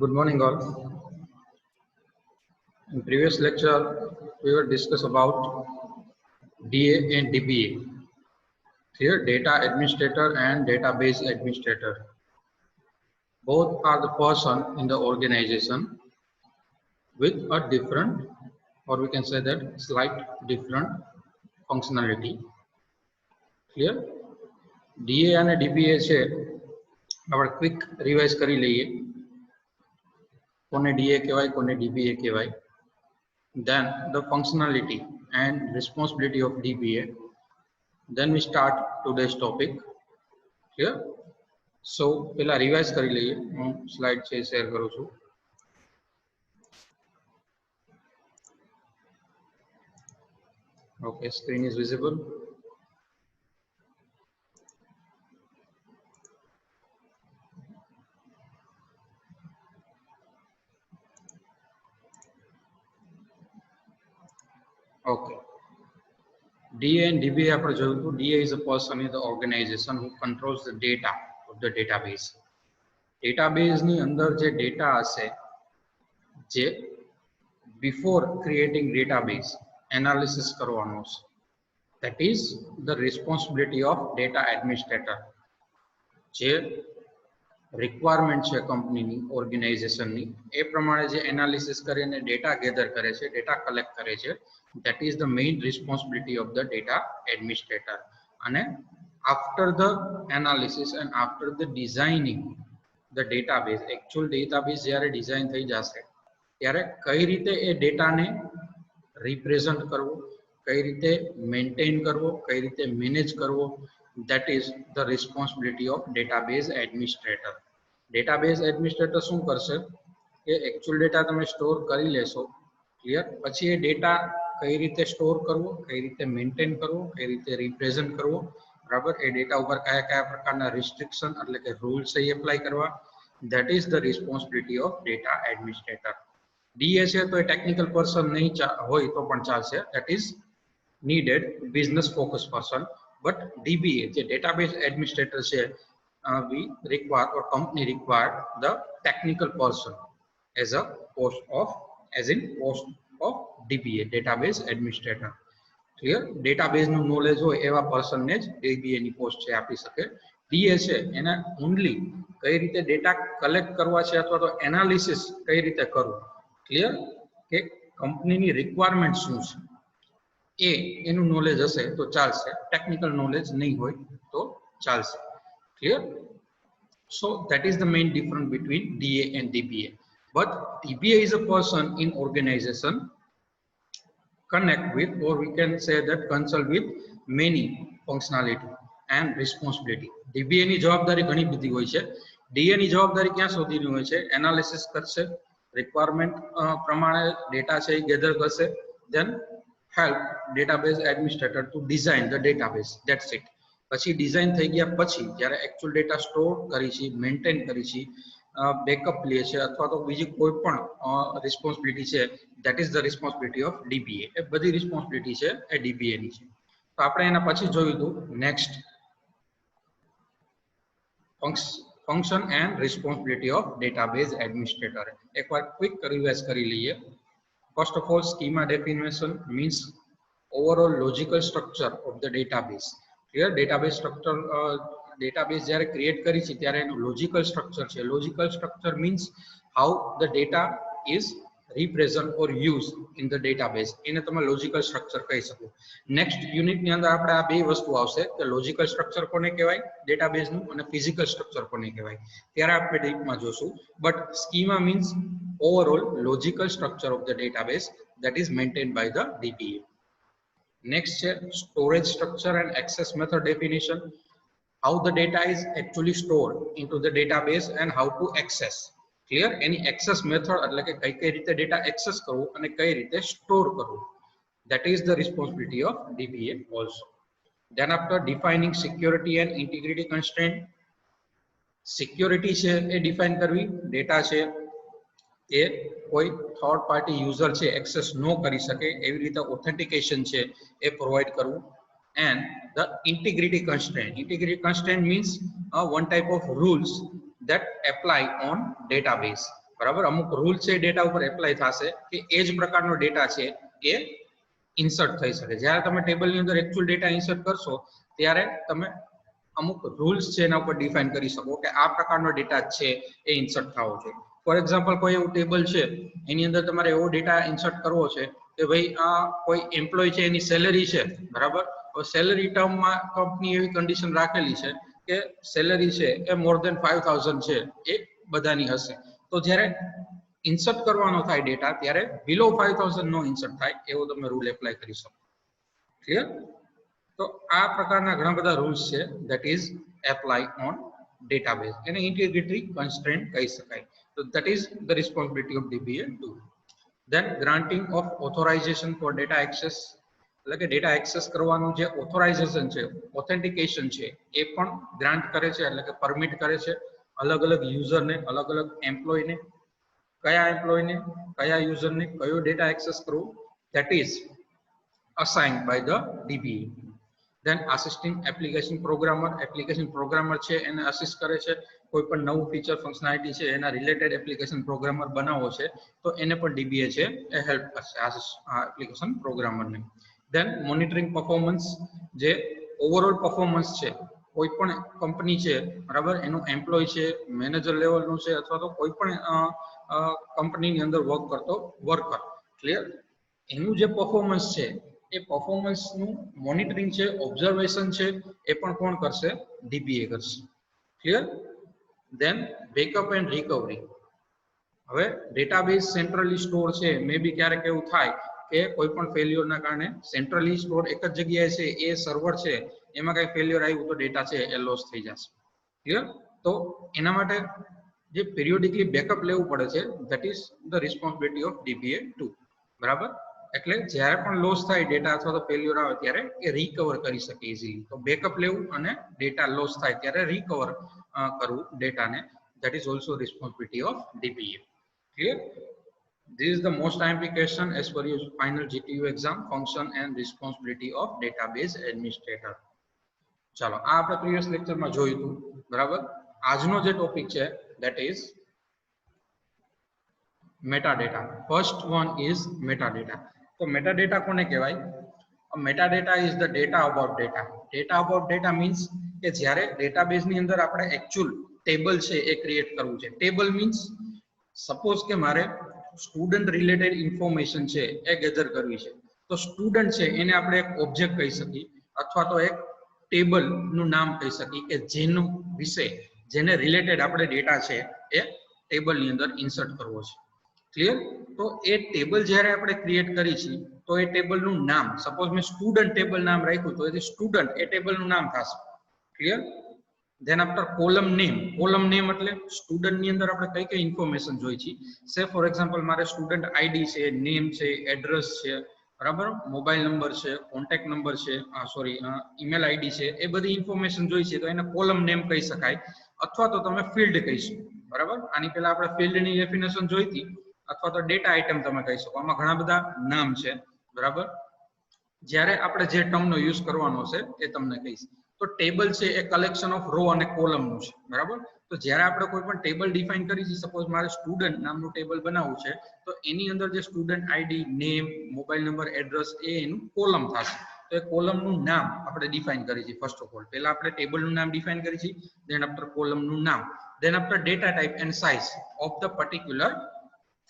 Good morning, all. In previous lecture, we will discuss about DA and DBA. Here, data administrator and database administrator. Both are the person in the organization with a different, or we can say that slight different functionality. Clear? DA અને DBA છે આપણે quick revise કરી લઈએ. કોને DA કહેવાય, કોને DBA કહેવાય. Then the functionality and responsibility of DBA. Then we start today's topic. Clear? So પહેલા રિવાઇઝ કરી લઈએ. હું સ્લાઇડ છે શેર કરું છું. Okay, screen is visible. Okay. DA and DBA આપણે જોયું હતું. DA is a person in the organization who controls the data of the database. Database ની અંદર જે ડેટા હશે, જે before creating database analysis કરવાનો છે. That is the responsibility of data administrator. જે રિક્વાયરમેન્ટ છે કંપનીની, ઓર્ગેનાઇઝેશનની, એ પ્રમાણે જે એનાલિસિસ કરીને ડેટા ગેધર કરે છે, ડેટા કલેક્ટ કરે છે, that is the main responsibility of the data administrator. અને after the analysis and after the designing the database, actual database જ્યારે ડિઝાઇન થઈ જશે ત્યારે કઈ રીતે એ ડેટાને રિપ્રેઝન્ટ કરવો, કઈ રીતે મેન્ટેન કરવો, કઈ રીતે મેનેજ કરવો, that is the responsibility of database administrator. Database administrator શું કરશે કે actual data તમે સ્ટોર કરી લેશો, ક્લિયર, પછી એ ડેટા કઈ રીતે સ્ટોર કરવો, કઈ રીતે મેન્ટેન કરવો, કઈ રીતે રિપ્રેઝન્ટ કરવો, બરાબર, એ ડેટા ઉપર કયા કયા પ્રકારના રિસ્ટ્રિક્શન એટલે કે રૂલ્સ એ એપ્લાય કરવા, that is the responsibility of data administrator. DA છે તો એ ટેકનિકલ પર્સન નહીં હોય તો પણ ચાલશે, that is needed business focus person. But DBA, the database administrator, say we require or company require the technical person as a post of, as in post of DBA, database administrator. Clear? Database નું knowledge હોય એવા person ને જ DBA ની post છે આપી શકે. DA છે એને only કઈ રીતે ડેટા કલેક્ટ કરવા છે અથવા તો એનાલિસિસ કઈ રીતે કરવું, ક્લિયર, કે કંપનીની રિક્વાયરમેન્ટ શું છે એનું નોલેજ હશે તો ચાલશે, ટેકનિકલ નોલેજ નહીં હોય તો ચાલશે. Clear? So that is the main difference between DA and DBA. But DBA is a person in organization connect with, or we can say that consult with many functionality and responsibility. DBA ની જવાબદારી ઘણી બધી હોય છે. DA ની જવાબદારી ક્યાં સુધીની હોય છે? એનાલિસિસ કરશે, રિક્વાયરમેન્ટ પ્રમાણે ડેટા છે એ ગેધર કરશે, then help database administrator to design the database. That's it. પછી ડિઝાઇન થઈ ગયા પછી જ્યારે એકચ્યુઅલ ડેટા સ્ટોર કરી છે, મેન્ટેન કરી છે, બેકઅપ લે છે અથવા તો બીજી કોઈ પણ રિસ્પોન્સિબિલિટી છે, that is the responsibility of DBA. એ બધી રિસ્પોન્સિબિલિટી છે એ DBA ની છે. તો આપણે એના પછી જોયું હતું next function and responsibility of database administrator. એકવાર ક્વિક રિવાઇઝ કરી લઈએ. First of all, schema definition means overall logical structure of the database. Clear? Database structure, database જ્યારે ક્રિએટ કરી છે ત્યારે એનું લોજિકલ સ્ટ્રક્ચર છે. Logical structure means how the data is represent or used in the database. એને તમે logical structure કહી શકો. નેક્સ્ટ યુનિટની અંદર આપણે આ બે વસ્તુ આવશે કે લોજિકલ સ્ટ્રક્ચર કોને કહેવાય ડેટાબેઝનું અને ફિઝિકલ સ્ટ્રક્ચર કોને કહેવાય, ત્યારે આપણે ડીપમાં જોશું. But schema means overall logical structure of the database that is maintained by the DBA. Next છે storage structure and access method definition. How the data is actually stored into the database and how to access. Clear? Any access method એટલે કે કઈ કઈ રીતે data access કરવું અને કઈ રીતે સ્ટોર કરવું, that is the responsibility of DBA also. Then after defining security and integrity constraint, security છે એ ડિફાઇન કરવી, ડેટા છે એ કોઈ થર્ડ પાર્ટી યુઝર છે એક્સેસ ન કરી શકે એવી રીતે ઓથેન્ટિકેશન છે એ પ્રોવાઈડ કરવું. And the integrity constraint means one type of rules that apply on database. બરાબર, અમુક રૂલ છે ડેટા ઉપર એપ્લાય થશે કે એ જ પ્રકારનો ડેટા છે એ ઇન્સર્ટ થઈ શકે. જ્યારે તમે ટેબલની અંદર એકચ્યુઅલ ડેટા ઇન્સર્ટ કરશો ત્યારે તમે અમુક રૂલ્સ છે એના ઉપર ડિફાઇન કરી શકો કે આ પ્રકારનો ડેટા છે એ ઇન્સર્ટ થવો જોઈએ. ફોર એક્ઝામ્પલ, કોઈ એવું ટેબલ છે એની અંદર તમારે એવો ડેટા ઇન્સર્ટ કરવો છે કે ભાઈ આ કોઈ એમ્પ્લોય છે એની સેલેરી છે, બરાબર. તો સેલેરી ટર્મમાં કંપની એવી કન્ડિશન રાખેલી છે કે સેલેરી છે એ મોર ધેન 5000 છે એ બધાની હશે. તો જ્યારે ઇન્સર્ટ કરવાનો થાય ડેટા ત્યારે બિલો 5000 નો ઇન્સર્ટ થાય એવો તમે રૂલ એપ્લાય કરી શકો. ક્લિયર? તો આ પ્રકારના ઘણા બધા રૂલ્સ છે that is apply on database. એને ઇન્ટિગ્રિટી કન્સ્ટ્રેન્ટ કહી શકાય. તો that is the responsibility of DBA2. Then granting of authorization for data access, એટલે કે ડેટા એક્સેસ કરવાનું જે ઓથોરાઇઝેશન છે, ઓથેન્ટિકેશન છે એ પણ ગ્રાન્ટ કરે છે, એટલે કે પરમિટ કરે છે અલગ અલગ યુઝરને, અલગ અલગ એમ્પ્લોયને. કયા એમ્પ્લોયને, કયા યુઝરને કયો ડેટા એક્સેસ કરવો, that is assigned by the DBA. Then assisting application programmer છે એને અસિસ્ટ કરે છે. કોઈ પણ નવું ફીચર ફંક્શનાલિટી છે એના રિલેટેડ એપ્લિકેશન પ્રોગ્રામર બનાવવો છે તો એને પણ DBA છે એ હેલ્પ કરશે આ એપ્લિકેશન પ્રોગ્રામરને. Then મોનિટરિંગ પરફોર્મન્સ, જે ઓવરઓલ પરફોર્મન્સ છે કોઈ પણ કંપની છે, બરાબર, એનું એમ્પ્લોય છે, મેનેજર લેવલનું છે અથવા તો કોઈ પણ કંપનીની અંદર વર્ક કરતો વર્કર, ક્લિયર, એનું જે પરફોર્મન્સ છે એ પરફોર્મન્સનું મોનિટરિંગ છે, ઓબ્ઝર્વેશન છે એ પણ કોણ કરશે? DBA કરશે. Clear? Then backup and recovery. હવે ડેટાબેઝ સેન્ટ્રલી સ્ટોર છે, મે બી ક્યારેક એવું થાય કે કોઈ પણ ફેલ્યોરના કારણે સેન્ટ્રલી સ્ટોર એક જ જગ્યાએ છે, એ સર્વર છે એમાં કઈ ફેલ્યોર આવ્યું તો ડેટા છે એ લોસ થઈ જશે. ક્લિયર? તો એના માટે જે પિરિયોડિકલી બેકઅપ લેવું પડે છે, that is the responsibility of DBA2. બરાબર, એટલે જ્યારે પણ લોસ થાય ડેટા અથવા તો ફેલ્યોર આવે ત્યારે એ રિકવર કરી શકે ઇઝીલી. તો બેકઅપ લેવું અને ડેટા લોસ થાય ત્યારે રિકવર કરવું ડેટાને, that is also responsibility of DBA. Clear? This is the most IMP question as per your final GTU exam, function and responsibility of database administrator. ચાલો, આ આપણે પ્રીવિયસ લેક્ચરમાં જોયું હતું, બરાબર. આજનો જે ટોપિક છે that is metadata. First one is metadata. તો metadata કોને કહેવાય? Metadata is the data about data. Data about data means કે જ્યારે ડેટાબેઝ ની અંદર આપણે એકચ્યુઅલ ટેબલ છે એ ક્રિએટ કરવું છે. ટેબલ મીન્સ સપોઝ કે મારે સ્ટુડન્ટ રિલેટેડ ઇન્ફોર્મેશન છે એ ગેધર કરવી છે, તો સ્ટુડન્ટ છે એને આપણે એક ઓબ્જેક્ટ કહી શકીએ અથવા તો એક ટેબલ નું નામ કહી શકીએ કે જેનું વિશે, જેને રિલેટેડ આપણે ડેટા છે એ ટેબલ ની અંદર ઇન્સર્ટ કરવો છે. ક્લિયર? તો એ ટેબલ જ્યારે આપણે ક્રિએટ કરી છે તો એ ટેબલનું નામ, સપોઝ મેં સ્ટુડન્ટ ટેબલ નામ રાખ્યું તો એ સ્ટુડન્ટ એ ટેબલનું નામ થશે. Clear? Than after column name. Column name એટલે સ્ટુડન્ટ ની અંદર આપણે કઈ કઈ ઇન્ફોર્મેશન જોઈ છે. સે ફોર એક્ઝામ્પલ મારે સ્ટુડન્ટ આઈડી છે, નેમ છે, એડ્રેસ છે, બરાબર, મોબાઈલ નંબર છે, કોન્ટેક્ટ નંબર છે, ઈમેલ આઈડી છે, એ બધી ઇન્ફોર્મેશન જોઈ છે તો એને કોલમ નેમ કહી શકાય અથવા તો તમે ફિલ્ડ કહીશું. બરાબર, આની પહેલા આપણે ફિલ્ડની ડેફિનેશન જોઈ હતી, અથવા તો ડેટા આઇટમ તમે કહી શકો. આમાં ઘણા બધા નામ છે, બરાબર. જ્યારે આપણે જે ટર્મનો યુઝ કરવાનો છે એ તમને કહીશ. તો ટેબલ છે એ કલેક્શન ઓફ રો અને કોલમનું છે, બરાબર. તો જ્યારે આપણે કોઈ પણ ટેબલ ડિફાઇન કરી છે, સપોઝ મારે સ્ટુડન્ટ નામનું ટેબલ બનાવવું છે તો એની અંદર જે student ID, name, mobile number, address એ એનું કોલમ થશે. તો એ કોલમનું નામ આપણે ડિફાઇન કરી છે. ફર્સ્ટ ઓફ ઓલ પહેલા આપણે ટેબલનું નામ ડિફાઇન કરી છે, ધેન આફ્ટર કોલમનું નામ, than after data type and size of the particular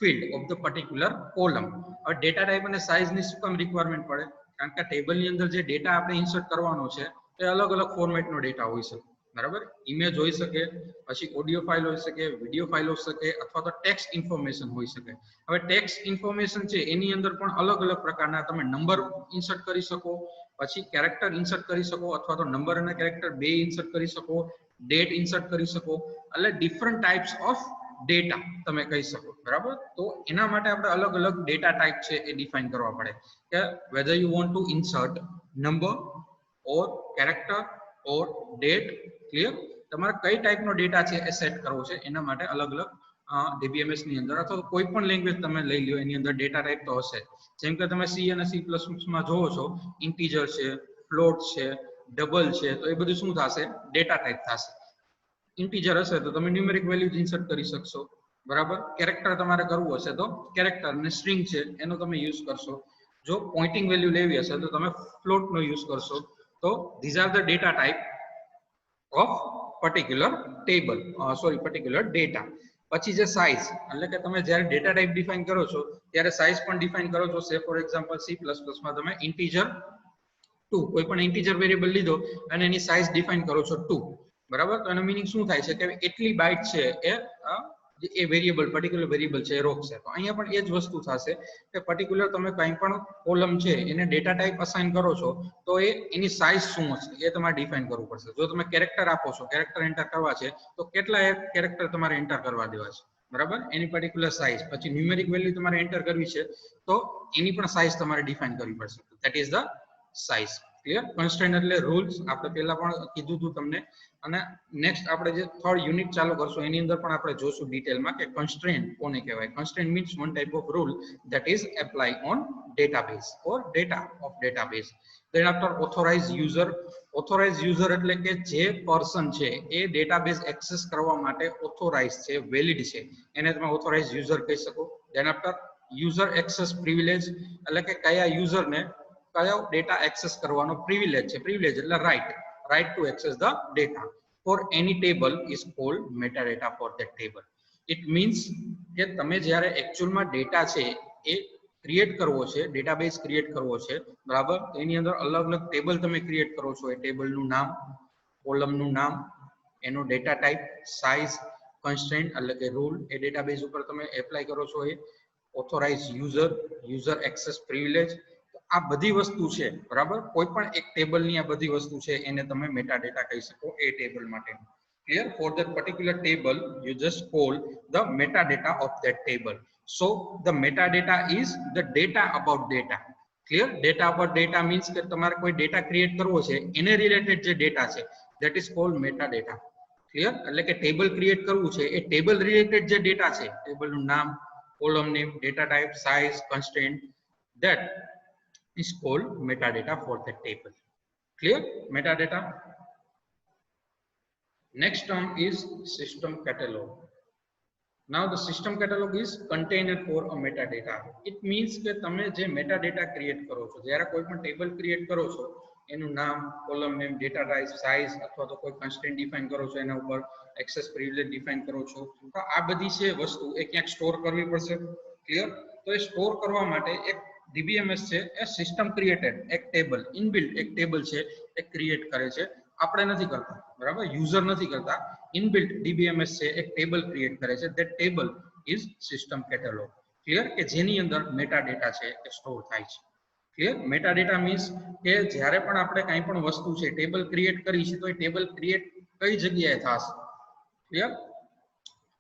field of the particular column. હવે ડેટા ટાઈપ અને સાઇઝ ની શું કામ રિક્વાયરમેન્ટ પડે? કારણ કે ટેબલ ની અંદર જે ડેટા આપણે ઇન્સર્ટ કરવાનો છે એ અલગ અલગ ફોર્મેટનો ડેટા હોઈ શકે, બરાબર. ઇમેજ હોઈ શકે, પછી ઓડિયો ફાઇલ હોઈ શકે, વિડિયો ફાઇલ હોઈ શકે, અથવા તો ટેક્સ્ટ ઇન્ફોર્મેશન હોઈ શકે. હવે ટેક્સ્ટ ઇન્ફોર્મેશન છે એની અંદર પણ અલગ અલગ પ્રકારના તમે નંબર ઇન્સર્ટ કરી શકો, પછી કેરેક્ટર ઇન્સર્ટ કરી શકો, અથવા તો નંબર અને કેરેક્ટર બે ઇન્સર્ટ કરી શકો, ડેટ ઇન્સર્ટ કરી શકો, એટલે ડિફરન્ટ ટાઈપ્સ ઓફ ડેટા તમે કહી શકો, બરાબર. તો એના માટે આપણે અલગ અલગ ડેટા ટાઈપ છે એ ડિફાઇન કરવા પડે કે whether you want to insert number or character or date. Clear? તમારે કઈ ટાઈપનો ડેટા છે એ સેટ કરવો છે એના માટે અલગ અલગ DBMS ની અંદર અથવા કોઈ પણ લેંગ્વેજ તમે લઈ લ્યો એની અંદર ડેટા ટાઈપ તો હશે. જેમ કે તમે C અને C++ માં જોવો છો, ઇન્ટીજર છે, ફ્લોટ છે, ડબલ છે, તો એ બધું શું થશે? ડેટા ટાઈપ થશે. ઇન્ટીજર હશે તો તમે ન્યુમેરિક વેલ્યુઝ ઇન્સર્ટ કરી શકશો, બરાબર. કેરેક્ટર તમારે કરવું હશે તો કેરેક્ટર અને સ્ટ્રિંગ છે એનો તમે યુઝ કરશો. જો પોઇન્ટિંગ વેલ્યુ લેવી હશે તો તમે ફ્લોટ નો યુઝ કરશો. તો these are the data type of particular table, particular data. પછી જે સાઇઝ, એટલે કે તમે જ્યારે ડેટા ટાઈપ ડિફાઇન કરો છો ત્યારે સાઇઝ પણ ડિફાઇન કરો છો. સે ફોર એક્ઝામ્પલ C++ માં તમે ઇન્ટીજર 2, કોઈ પણ ઇન્ટીજર વેરિયેબલ લીધો અને એની સાઇઝ ડિફાઇન કરો છો 2, બરાબર. તો એનો મીનિંગ શું થાય છે કે એટલી બાઇટ છે એ વેરિયેબલ, પર્ટિક્યુલર વેરિયેબલ છે એ રોકશે. તો અહીંયા પણ એ જ વસ્તુ થશે કે પર્ટિક્યુલર તમે કંઈ પણ કોલમ છે એને ડેટા ટાઈપ અસાઇન કરો છો તો એની સાઇઝ શું હશે એ તમારે ડિફાઇન કરવું પડશે. જો તમે કેરેક્ટર આપો છો, કેરેક્ટર એન્ટર કરવા છે તો કેટલા કેરેક્ટર તમારે એન્ટર કરવા દેવા છે, બરાબર, એની પર્ટિક્યુલર સાઇઝ. પછી ન્યુમેરિક વેલ્યુ તમારે એન્ટર કરવી છે તો એની પણ સાઇઝ તમારે ડિફાઇન કરવી પડશે. That is the size. Clear. Constraint એટલે રૂલ્સ, આપણે પહેલા પણ કીધું હતું તમને. અને નેક્સ્ટ આપણે જે થર્ડ યુનિટ ચાલુ કરશું એની અંદર પણ આપણે જોશું ડિટેલમાં કે કન્સ્ટ્રેન્ટ કોને કહેવાય. Constraint means one type of rule that is apply on database or data of database. Then after authorized user. Authorized user એટલે કે જે પર્સન છે એ ડેટાબેઝ એક્સેસ કરવા માટે ઓથોરાઇઝ છે, વેલિડ છે, એને તમે ઓથોરાઇઝ યુઝર કહી શકો. Then after user access privilege એટલે કે કયા યુઝરને કયો ડેટા એક્સેસ કરવાનો પ્રિવિલેજ છે. પ્રિવિલેજ એટલે right to access the data for any table is called metadata for that table. It means કે તમે જ્યારે એકચ્યુઅલમાં ડેટા છે એ ક્રિએટ કરવો છે, ડેટાબેઝ ક્રિએટ કરવો છે, બરાબર. એની અંદર અલગ અલગ ટેબલ તમે ક્રિએટ કરો છો. એ ટેબલનું નામ, કોલમનું નામ, એનો ડેટા ટાઈપ, સાઇઝ, કન્સ્ટ્રેન્ટ એટલે કે રૂલ એ ડેટાબેઝ ઉપર તમે એપ્લાય કરો છો. એ ઓથોરાઇઝ યુઝર એક્સેસ પ્રિવિલેજ, આ બધી વસ્તુ છે, બરાબર. કોઈ પણ એક ટેબલની આ બધી વસ્તુ છે એને તમે મેટાડેટા કહી શકો એ ટેબલ માટે. Clear. For that particular table you just call the metadata of that table. So the metadata is the data about data. Clear. Data about data means કે તમારે કોઈ ડેટા ક્રિએટ કરવો છે એને રિલેટેડ જે ડેટા છે that is called metadata. Clear. એટલે કે ટેબલ ક્રિએટ કરવું છે એ ટેબલ રિલેટેડ જે ડેટા છે, ટેબલનું નામ, column name, data type, size, constraint, that is called metadata for that table. Clear. Metadata. Next term is system catalog. Now the system catalog is container for a metadata. It means કે તમે જે metadata create કરો છો, જ્યારે કોઈ પણ table create કરો છો એનું નામ, column name, data type, size અથવા તો કોઈ કન્સ્ટ્રેન્ટ ડિફાઇન કરો છો, એના ઉપર એક્સેસ પ્રિવિલેજ ડિફાઇન કરો છો, તો આ બધી છે વસ્તુ એ ક્યાંક સ્ટોર કરવી પડશે. ક્લિયર. તો એ સ્ટોર કરવા માટે એક DBMS છે એ સિસ્ટમ ક્રિએટેડ એક ટેબલ, ઇનબિલ્ટ એક ટેબલ છે એ ક્રિએટ કરે છે. આપણે નથી કરતા, બરાબર, યુઝર નથી કરતા. ઇનબિલ્ટ DBMS છે એક ટેબલ ક્રિએટ કરે છે. That table is system catalogue. Clear. કે જેની અંદર મેટાડેટા છે એ સ્ટોર થાય છે. ક્લિયર. મેટાડેટા મીન્સ કે જ્યારે પણ આપણે કંઈ પણ વસ્તુ છે ટેબલ ક્રિએટ કરી છે તો એ ટેબલ ક્રિએટ કઈ જગ્યાએ થશે. ક્લિયર.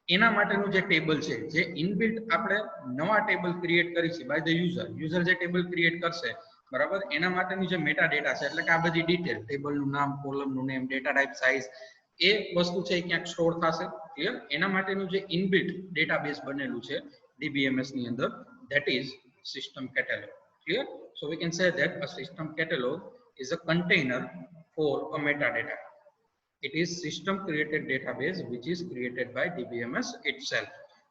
એના માટેનું જે ટેબલ છે, જે ઇનબિલ્ટ આપણે નવા ટેબલ ક્રિએટ કરી છે બાય ધ યુઝર જે ટેબલ ક્રિએટ કરશે, બરાબર, એના માટેનું જે મેટાડેટા છે એટલે કે આ બધી ડિટેલ, ટેબલનું નામ, કોલમનું નેમ, ડેટા ટાઈપ, સાઇઝ, એ વસ્તુ છે એ ક્યાંક સ્ટોર થશે. ક્લિયર. એના માટેનું જે ઇનબિલ્ટ ડેટાબેઝ બનેલું છે DBMS ની અંદર, that is system catalog. Clear. So we can say that a system catalog is a container for a metadata. It is system created database which is created by DBMS itself.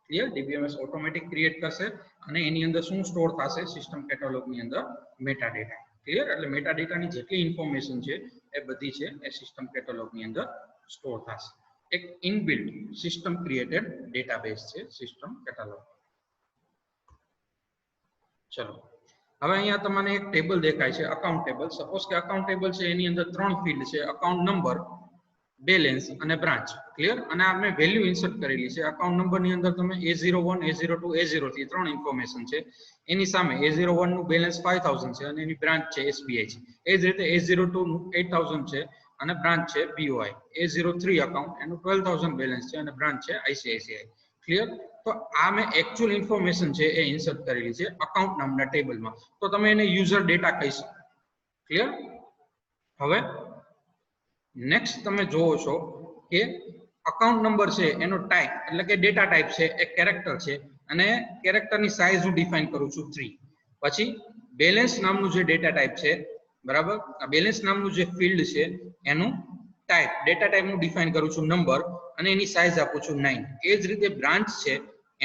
Clear. DBMS automatic create કરશે અને એની અંદર શું store થશે system catalogue ની અંદર? Metadata. Clear. એટલે મેટાડેટાની જેટલી information છે એ બધી છે એ સિસ્ટમ કેટેલોગ ની અંદર સ્ટોર થશે. એક ઇનબિલ્ટ સિસ્ટમ ક્રિએટેડ ડેટાબેઝ છે સિસ્ટમ કેટેલોગ. ચલો, હવે અહીંયા તમને એક ટેબલ દેખાય છે, અકાઉન્ટ ટેબલ. સપોઝ કે અકાઉન્ટ ટેબલ છે એની અંદર 3 ફિલ્ડ છે, અકાઉન્ટ નંબર, બેલેન્સ અને બ્રાન્ચ. ક્લિયર. અને આ મેં વેલ્યુ ઇન્સર્ટ કરેલી છે. અકાઉન્ટ નંબર ની અંદર તમે A01, A02, A03 3 ઇન્ફોર્મેશન છે. એની સામે A01 નું બેલેન્સ 5000 છે અને એની બ્રાન્ચ છે SBI છે. એ જ રીતે A02 નું 8000 છે અને બ્રાન્ચ છે BOI. A03 અકાઉન્ટ એનું 12000 બેલેન્સ છે અને બ્રાન્ચ છે ICICI. ક્લિયર. તો આ મેં એકચ્યુઅલ ઇન્ફોર્મેશન છે એ ઇન્સર્ટ કરેલી છે અકાઉન્ટ નામના ટેબલમાં. તો તમે એને યુઝર ડેટા કહી શકો. ક્લિયર. હવે નેક્સ્ટ તમે જોવો છો કે અકાઉન્ટ નંબર છે એનો ટાઈપ એટલે કે ડેટા ટાઈપ છે એ કેરેક્ટર છે અને કેરેક્ટરની સાઇઝ હું ડિફાઇન કરું છું 3. પછી બેલેન્સ નામનું જે ડેટા ટાઈપ છે, બરાબર, આ બેલેન્સ નામનું જે ફિલ્ડ છે એનું ટાઈપ, ડેટા ટાઈપ હું ડિફાઇન કરું છું નંબર અને એની સાઇઝ આપું છું 9. એ જ રીતે બ્રાન્ચ છે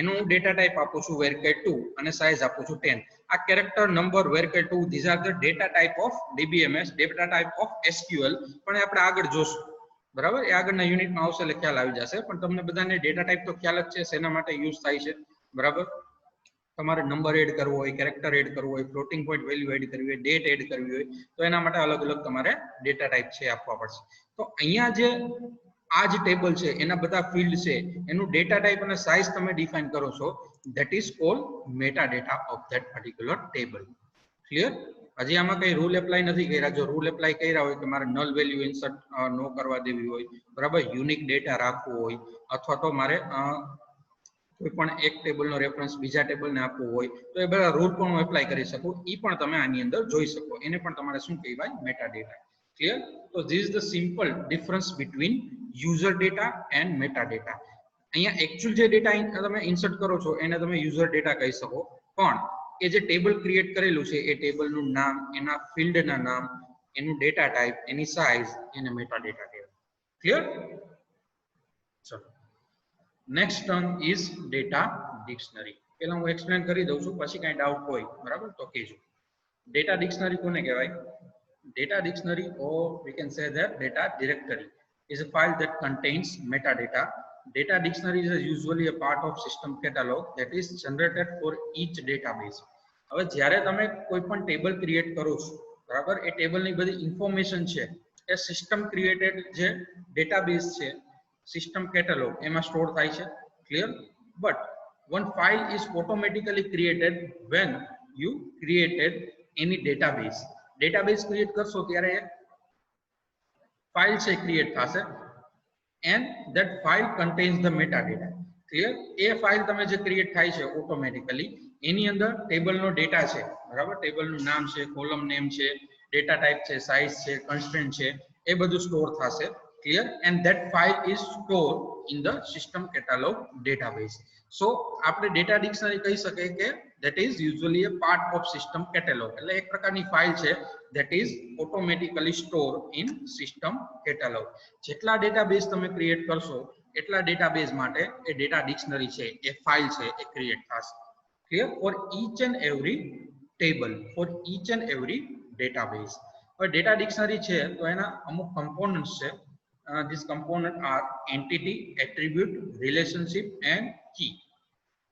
એનું ડેટા ટાઈપ આપું છું varchar 2 અને સાઇઝ આપું છું 10. આ character number varchar 2 these are the data type of DBMS, data type of SQL. પણ આપણે આગળ જોશું, બરાબર? એ આગળના યુનિટમાં આવશે એટલે ખ્યાલ આવી જશે. પણ તમને બધાને ડેટા ટાઈપ તો ખ્યાલ જ છે શેના માટે યુઝ થાય છે, બરાબર? તમારે નંબર એડ કરવો હોય, કેરેક્ટર એડ કરવો હોય, ફ્લોટિંગ પોઈન્ટ વેલ્યુ એડ કરવી હોય, ડેટ એડ કરવી હોય, તો એના માટે અલગ અલગ તમારે ડેટા ટાઈપ છે આપવા પડશે. તો અહીંયા જે આ જે ટેબલ છે એના બધા ફિલ્ડ છે એનું ડેટા ટાઈપ અને સાઇઝ તમે ડિફાઇન કરો છો, that is called meta data of that particular table. Clear? હજી આમાં કઈ રૂલ એપ્લાય નથી કર્યા. જો રૂલ એપ્લાય કર્યા હોય કે મારે નલ વેલ્યુ ઇન્સર્ટ નો કરવા દેવી હોય, બરાબર, યુનિક ડેટા રાખવો હોય, અથવા તો મારે કોઈ પણ એક ટેબલનો રેફરન્સ બીજા ટેબલને આપવું હોય, તો એ બધા રૂલ પણ હું એપ્લાય કરી શકું. એ પણ તમે આની અંદર જોઈ શકો. એને પણ તમારે શું કહેવાય? Meta data. ક્લિયર? તો this is the simple difference between user data and meta data. અહીંયા એકચ્યુઅલ જે ડેટા તમે ઇન્સર્ટ કરો છો એને તમે યુઝર ડેટા કહી શકો, પણ એ જે ટેબલ ક્રિએટ કરેલું છે એ ટેબલનું નામ, એના ફિલ્ડના નામ, એનું ડેટા ટાઈપ, એની સાઇઝ, એને મેટા ડેટા કહેવાય. ક્લિયર? ચલો, next term is data dictionary. પહેલા હું એક્સપ્લેન કરી દઉં છું, પછી કાંઈ ડાઉટ હોય, બરાબર, તો કહેજો. ડેટા ડિક્શનરી કોને કહેવાય? Data dictionary, or we can say that data directory, is a file that contains metadata. Data dictionary is usually a part of system catalog that is generated for each database. હવે જ્યારે તમે કોઈ પણ table create કરો છો, બરાબર, એ ટેબલની બધી ઇન્ફોર્મેશન છે એ સિસ્ટમ ક્રિએટેડ જે ડેટાબેઝ છે, સિસ્ટમ કેટેલોગ, એમાં સ્ટોર થાય છે. Clear? But one file is automatically created when you created any database. Database create કરશો ત્યારે એક ફાઇલ છે ક્રિએટ થશે, and that file contains the metadata. Clear? A file તમે જે ક્રિએટ થાય છે ઓટોમેટિકલી, એની અંદર ટેબલનો ડેટા છે, બરાબર, ટેબલનું નામ છે, કોલમ નેમ છે, ડેટા ટાઈપ છે, સાઇઝ છે, કન્સ્ટ્રેન્ટ છે, એ બધું સ્ટોર થશે. Clear? And that file is store in the system catalogue database. So આપણે ડેટા ડિક્શનરી કહી શકીએ કે that is usually a part of system catalog. એટલે એક પ્રકારની ફાઇલ છે that is automatically stored in system catalog. જેટલા ડેટાબેઝ તમે ક્રિએટ કરશો એટલા ડેટાબેઝ માટે એ ડેટા ડિક્શનરી છે, એ ફાઇલ છે, એ ક્રિએટ થશે. Clear? For each and every table, for each and every database. હવે ડેટા ડિક્શનરી છે તો એના અમુક કમ્પોનન્ટ્સ છે. These components are entity, attribute, relationship and key.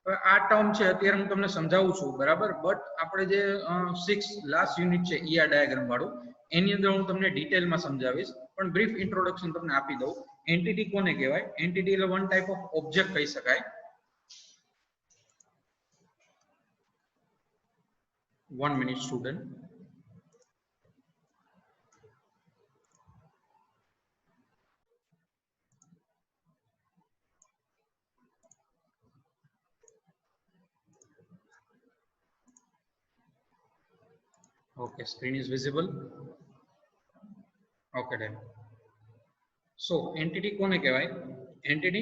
આ ટર્મ છે અત્યારે હું તમને સમજાવું છું, બરાબર, બટ આપણે જે 6 લાસ્ટ યુનિટ છે ER ડાયાગ્રામ વાળું, એની અંદર હું તમને ડિટેલમાં સમજાવીશ, પણ બ્રીફ ઇન્ટ્રોડક્શન તમને આપી દઉં. એન્ટિટી કોને કહેવાય? એન્ટિટી એટલે વન ટાઈપ ઓફ ઓબ્જેક્ટ કહી શકાય. 1 minute student. Okay, screen is visible. Okay, then. So entity કોને કહેવાય? Entity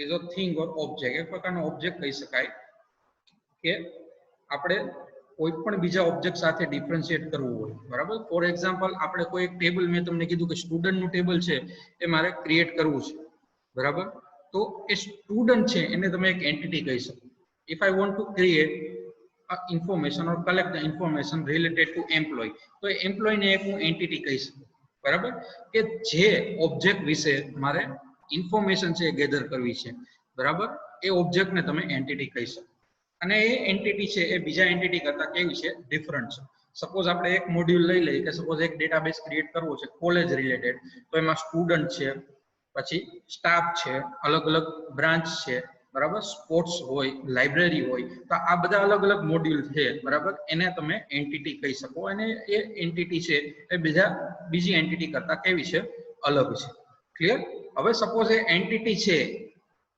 is a thing or object. એક પ્રકારનો ઓબ્જેક્ટ કહી શકાય કે આપણે કોઈ પણ બીજા ઓબ્જેક્ટ સાથે ડિફરન્શિએટ કરવું હોય, બરાબર. ફોર એક્ઝામ્પલ, આપણે કોઈ એક ટેબલ, મેં તમને કીધું કે સ્ટુડન્ટનું ટેબલ છે એ મારે ક્રિએટ કરવું છે, બરાબર, તો એ સ્ટુડન્ટ છે એને તમે એક એન્ટિટી કહી શકો. If I want to create information or collect the information related to employee, તો એમ્પ્લોયી ને એક હું એન્ટિટી કહી શકું, બરાબર, કે જે ઓબ્જેક્ટ વિશે મારે ઇન્ફોર્મેશન છે ગેધર કરવી છે, બરાબર, એ ઓબ્જેક્ટને તમે એન્ટિટી કહી શકો. અને એ એન્ટિટી છે એ બીજા એન્ટિટી કરતા કેવી છે? ડિફરન્ટ છે. સપોઝ આપણે એક મોડ્યુલ લઈ લઈએ કે સપોઝ એક ડેટાબેઝ ક્રિએટ કરવો છે કોલેજ રિલેટેડ, તો એમાં સ્ટુડન્ટ છે, પછી સ્ટાફ છે, અલગ અલગ બ્રાન્ચ છે, બરાબર, સ્પોર્ટ્સ હોય, લાઇબ્રેરી હોય, તો આ બધા અલગ અલગ મોડ્યુલ છે, બરાબર, એને તમે એન્ટિટી કહી શકો. અને એ એન્ટિટી છે એ બીજી એન્ટિટી કરતા કેવી છે? અલગ છે. ક્લિયર? હવે સપોઝ એ એન્ટિટી છે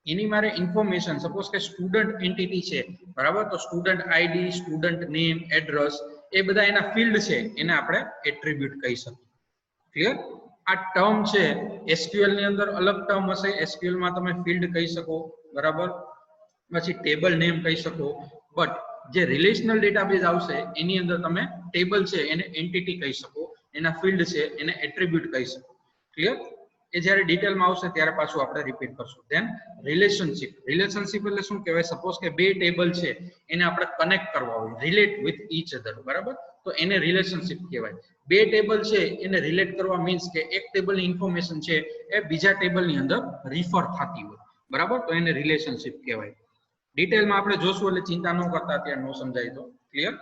એની મારે ઇન્ફોર્મેશન, સપોઝ કે સ્ટુડન્ટ એન્ટિટી છે, બરાબર, તો student ID, student name, address, એ બધા એના ફિલ્ડ છે, એને આપણે એટ્રીબ્યુટ કહી શકીએ. ક્લિયર? આ ટર્મ છે SQL ની અંદર અલગ ટર્મ હશે. SQL માં તમે ફિલ્ડ કહી શકો, બરાબર, પછી ટેબલ નેમ કહી શકો, બટ જે રિલેશનલ ડેટાબેઝ આવશે એની અંદર તમે ટેબલ છે એને એન્ટિટી કહી શકો, એના ફિલ્ડ છે એને એટ્રીબ્યુટ કહી શકો. ક્લિયર? એ જ્યારે ડિટેલમાં આવશે ત્યારે પાછું આપણે રિપીટ કરશું. Than relationship. રિલેશનશિપ એટલે શું કહેવાય? સપોઝ કે બે ટેબલ છે એને આપણે કનેક્ટ કરવા હોય, રિલેટ વિથ ઈચ અધર, બરાબર, તો એને રિલેશનશિપ કહેવાય. બે ટેબલ છે એને રિલેટ કરવા મીન્સ કે એક ટેબલની ઇન્ફોર્મેશન છે એ બીજા ટેબલની અંદર રિફર થતી હોય, બરાબર, તો એને રિલેશનશિપ કહેવાય. ડિટેલમાં આપણે જોશું એટલે ચિંતા ન કરતા, ત્યાં ન સમજાય તો clear.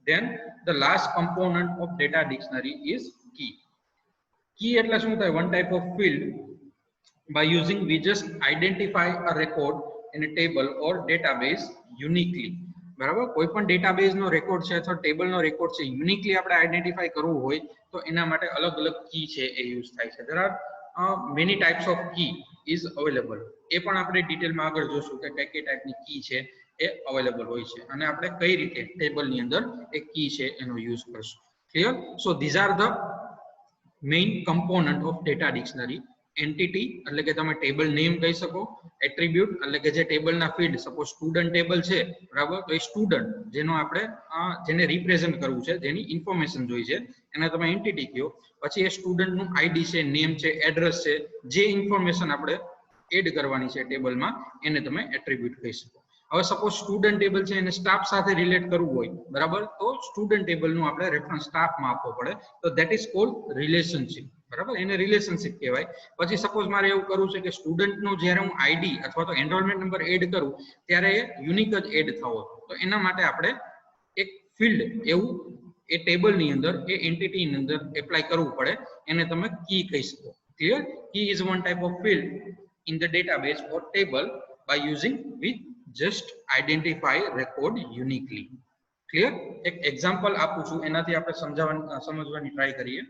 Then the last component of data dictionary is key. Key એટલે શું થાય? One type of field by using we just identify a record in a table or database uniquely. બરાબર, કોઈ પણ ડેટાબેઝ નો રેકોર્ડ છે અથવા ટેબલ નો record છે uniquely આપણે આઈડેન્ટિફાઈ કરવું હોય તો એના માટે અલગ અલગ કી છે એ યુઝ થાય છે. there are many types of key is available. એ પણ આપણે ડિટેલમાં આગળ જોશું કે કઈ કઈ ટાઈપની કી છે એ અવેલેબલ હોય છે અને આપણે કઈ રીતે ટેબલની અંદર એ કી છે એનો યુઝ કરશું. Clear? So these are the main component of data dictionary. Entity એટલે કે તમે ટેબલ નેમ કહી શકો, એટ્રીબ્યુટ એટલે કે જે ટેબલના ફીલ્ડ, સપોઝ સ્ટુડન્ટ ટેબલ છે, બરાબર, તો એ સ્ટુડન્ટ જેનો આપણે જેને રિપ્રેઝન્ટ કરવું છે, જેની ઇન્ફોર્મેશન જોઈ છે એને તમે એન્ટિટી કહો. પછી એ સ્ટુડન્ટનું આઈડી છે, નેમ છે, એડ્રેસ છે, જે ઇન્ફોર્મેશન આપણે એડ કરવાની છે ટેબલમાં એને તમે એટ્રીબ્યુટ કહી શકો. હવે સપોઝ સ્ટુડન્ટ ટેબલ છે એને સ્ટાફ સાથે રિલેટ કરવું હોય, બરાબર, તો સ્ટુડન્ટ ટેબલનું આપણે રેફરન્સ સ્ટાફમાં આપવો પડે, તો ધેટ ઇઝ કોલ્ડ રિલેશનશિપ, બરાબર, એને રિલેશનશિપ કહેવાય. પછી સપોઝ મારે એવું કરવું છે કે સ્ટુડન્ટનો જ્યારે હું આઈડી અથવા તો એનરોલમેન્ટ નંબર એડ કરું ત્યારે યુનિક જ એડ થવો, તો એના માટે આપણે એક ફિલ્ડ એવું એ ટેબલની અંદર, એ એન્ટિટીની અંદર એપ્લાય કરવું પડે, એને તમે કી કહી શકો. Clear? Key is one type of field in the database or table by using we just identify record uniquely. Clear? એક એક્ઝામ્પલ આપું છું એનાથી આપણે સમજવાની ટ્રાય કરીએ.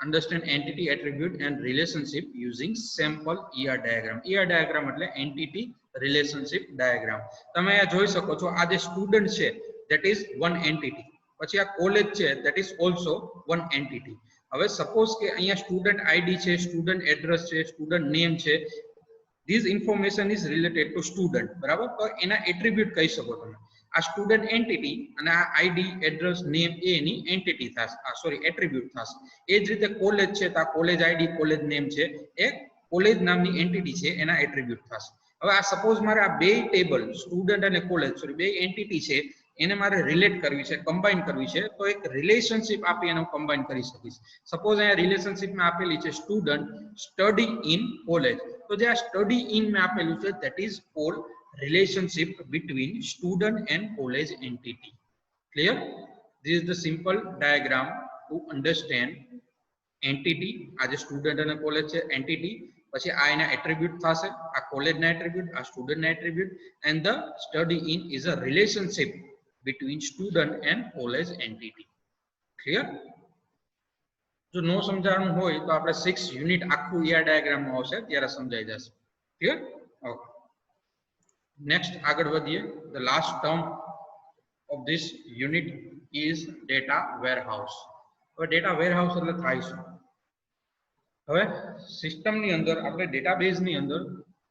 Understand entity, attribute and relationship using sample ER diagram. ER diagram એટલે entity relationship diagram. તમે આ જોઈ શકો છો, આ જે સ્ટુડન્ટ છે that is one entity. પછી આ કોલેજ છે that is also one entity. હવે સપોઝ કે અહીંયા સ્ટુડન્ટ આઈડી છે, સ્ટુડન્ટ એડ્રેસ છે, સ્ટુડન્ટ નેમ છે, this information is related to student, બરાબર, તો એના એટ્રીબ્યુટ કહી શકો તમે. આ સ્ટુડન્ટ એન્ટિટી અને આ આઈડી, એડ્રેસ, નેમ એ એની એન્ટિટી થશે, સોરી એટ્રીબ્યુટ થશે. એ જ રીતે કોલેજ છે તો આ કોલેજ આઈડી, કોલેજ નેમ છે એ કોલેજ નામની એન્ટિટી છે એના એટ્રીબ્યુટ થશે. હવે આ સપોઝ મારે આ બે ટેબલ સ્ટુડન્ટ અને કોલેજ, સોરી બે એન્ટિટી છે એને મારે રિલેટ કરવી છે, કમ્બાઈન કરવી છે, તો એક રિલેશનશિપ આપી એને કમ્બાઈન કરી શકીશ. સપોઝ અહીંયા રિલેશનશિપમાં આપેલી છે સ્ટુડન્ટ સ્ટડી ઇન કોલેજ, તો જે આ સ્ટડી ઇન મેં આપેલું છે that is called relationship between student and college entity. Clear? This is the simple diagram to understand entity. આ જે સ્ટુડન્ટ અને કોલેજ છે એન્ટિટી, પછી આ એના એટ્રીબ્યુટ થશે, આ કોલેજના એટ્રીબ્યુટ, આ સ્ટુડન્ટના attribute, and the study in is a relationship between student and college entity. Clear? જો નો સમજાણું હોય તો આપણે 6 યુનિટ આખું ER ડાયાગ્રામ માં આવશે ત્યારે સમજાઈ જશે. ક્લિયર? ઓકે, નેક્સ્ટ આગળ વધીએ. The last term of this unit is data warehouse. હવે ડેટા વેરહાઉસ એટલે થાય શું? હવે સિસ્ટમની અંદર આપણે ડેટાબેઝની અંદર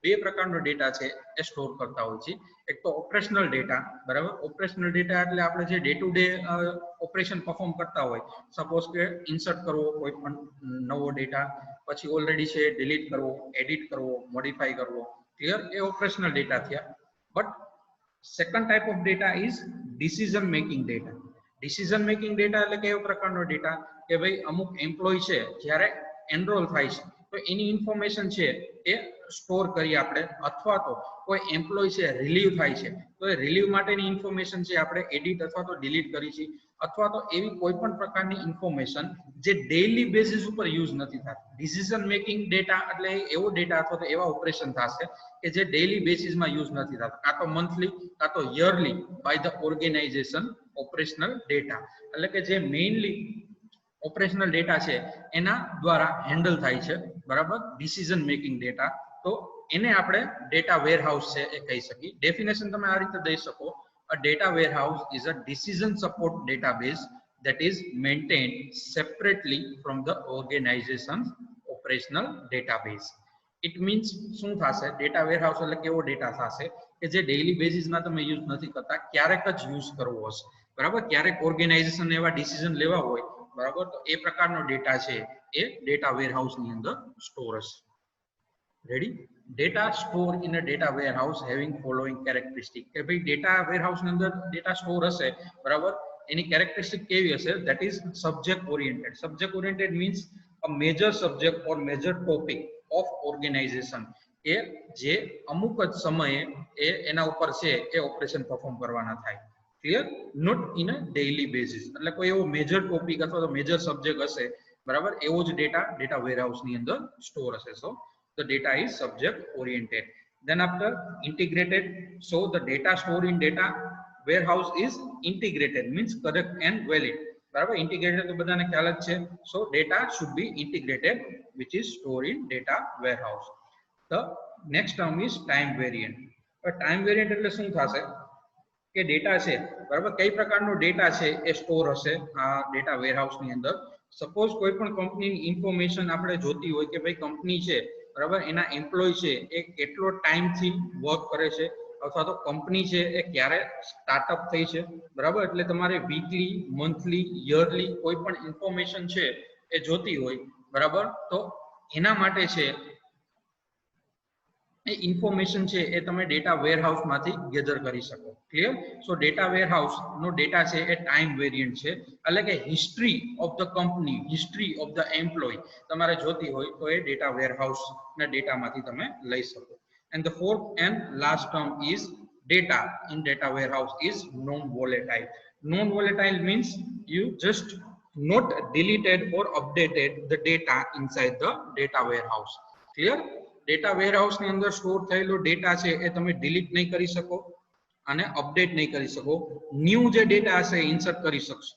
બે પ્રકારનો ડેટા છે એ સ્ટોર કરતા હોય છે. એક તો ઓપરેશનલ ડેટા, બરાબર. ઓપરેશનલ ડેટા એટલે આપણે જે day to day operation perform કરતા હોય, સપોઝ કે ઇન્સર્ટ કરવો કોઈ પણ નવો ડેટા, પછી ઓલરેડી છે ડિલીટ કરવો, એડિટ કરવો, મોડિફાઈ કરવો. ક્લિયર? એ ઓપરેશનલ ડેટા થયા. But second type of data is decision making data. Decision making data એટલે કેવો પ્રકારનો ડેટા કે ભાઈ અમુક એમ્પ્લોય છે જ્યારે એનરોલ થાય છે તો એની ઇન્ફોર્મેશન છે એ સ્ટોર કરી આપણે, અથવા તો કોઈ એમ્પ્લોય છે રિલીવ થાય છે તો એ રિલીવ માટેની ઇન્ફોર્મેશન છે આપણે એડિટ અથવા તો ડિલીટ કરી છે, અથવા તો એવી કોઈ પણ પ્રકારની ઇન્ફોર્મેશન જે ડેઈલી બેસિસ ઉપર યુઝ નથી થતી. ડિસિઝન મેકિંગ ડેટા એટલે એવો ડેટા અથવા તો એવા ઓપરેશન થશે કે જે ડેઈલી બેસિસમાં યુઝ નથી થતા, કાં તો મંથલી કાં તો yearly by the organisation. Operational data એટલે કે જે મેઇનલી ઓપરેશનલ ડેટા છે એના દ્વારા હેન્ડલ થાય છે, બરાબર, ડિસિઝન મેકિંગ ડેટા. તો એને આપણે ડેટા વેરહાઉસ છે એ કહી શકીએ. ડેફિનેશન તમે આ રીતે દઈ શકો: a data warehouse is a decision support database that is maintained separately from the organization's operational database. It means શું થશે? ડેટા વેરહાઉસ એટલે કેવો ડેટા થશે કે જે ડેઈલી બેસિસમાં તમે યુઝ નથી કરતા, ક્યારેક જ યુઝ કરવો હશે, બરાબર. ક્યારેક ઓર્ગેનાઇઝેશન એવા ડિસિઝન લેવા હોય, બરાબર. તો એ પ્રકારનો ડેટા છે એ ડેટા વેરહાઉસ ની અંદર સ્ટોર હશે. Ready. Data store in a data warehouse having following characteristic, કે ભાઈ ડેટા વેરહાઉસ ની અંદર ડેટા સ્ટોર હશે, બરાબર. એની કેરેક્ટરિસ્ટિક કેવી હશે? That is subject oriented. Subject oriented means a major subject or major topic of organisation, કે જે અમુક જ સમયે એના ઉપર છે એ ઓપરેશન પરફોર્મ કરવાના થાય. Clear? Not in a daily basis. એટલે કોઈ એવો મેજર ટોપિક અથવા તો મેજર સબ્જેક્ટ હશે, બરાબર, એવો જ ડેટા વેરહાઉસ ની અંદર સ્ટોર હશે. સો the data is subject oriented. Then after integrated, so the data stored in data warehouse is integrated, means correct and valid. બરાબર. ઇન્ટિગ્રેટેડ તો બધાને ખ્યાલ જ છે. સો data should be integrated which is stored in data warehouse. The next term is time variant. Time variant એટલે શું થશે કે ડેટા છે, બરાબર, કઈ પ્રકારનો ડેટા છે એ સ્ટોર હશે આ ડેટા વેરહાઉસ ની અંદર. સપોઝ કોઈ પણ કંપનીની ઇન્ફોર્મેશન આપણે જોતી હોય કે ભાઈ કંપની છે, બરાબર, એના એમ્પ્લોય છે એ કેટલો ટાઈમ થી વર્ક કરે છે, અથવા તો કંપની છે એ ક્યારે સ્ટાર્ટઅપ થઈ છે, બરાબર. એટલે તમારે વીકલી, મંથલી, યરલી કોઈ પણ ઇન્ફોર્મેશન છે એ જોતી હોય, બરાબર, તો એના માટે છે એ ઇન્ફોર્મેશન છે એ તમે ડેટા વેરહાઉસ માંથી ગેધર કરી શકો. ક્લિયર? સો ડેટા વેરહાઉસ નો ડેટા છે એ ટાઈમ વેરિયન્ટ છે, એટલે કે history of the company, history of the employee તમારે જોતી હોય તો એ ડેટા વેરહાઉસ ના ડેટામાંથી તમે લઈ શકો. And the fourth and last term is data in data warehouse is non-volatile. Non-volatile means you just not deleted or updated the data inside the data warehouse. Clear? Data warehouse ની અંદર store થયેલો data છે એ તમે delete નહીં કરી શકો અને update નહીં કરી શકો. ન્યૂ જે ડેટા હશે ઇન્સર્ટ કરી શકશો.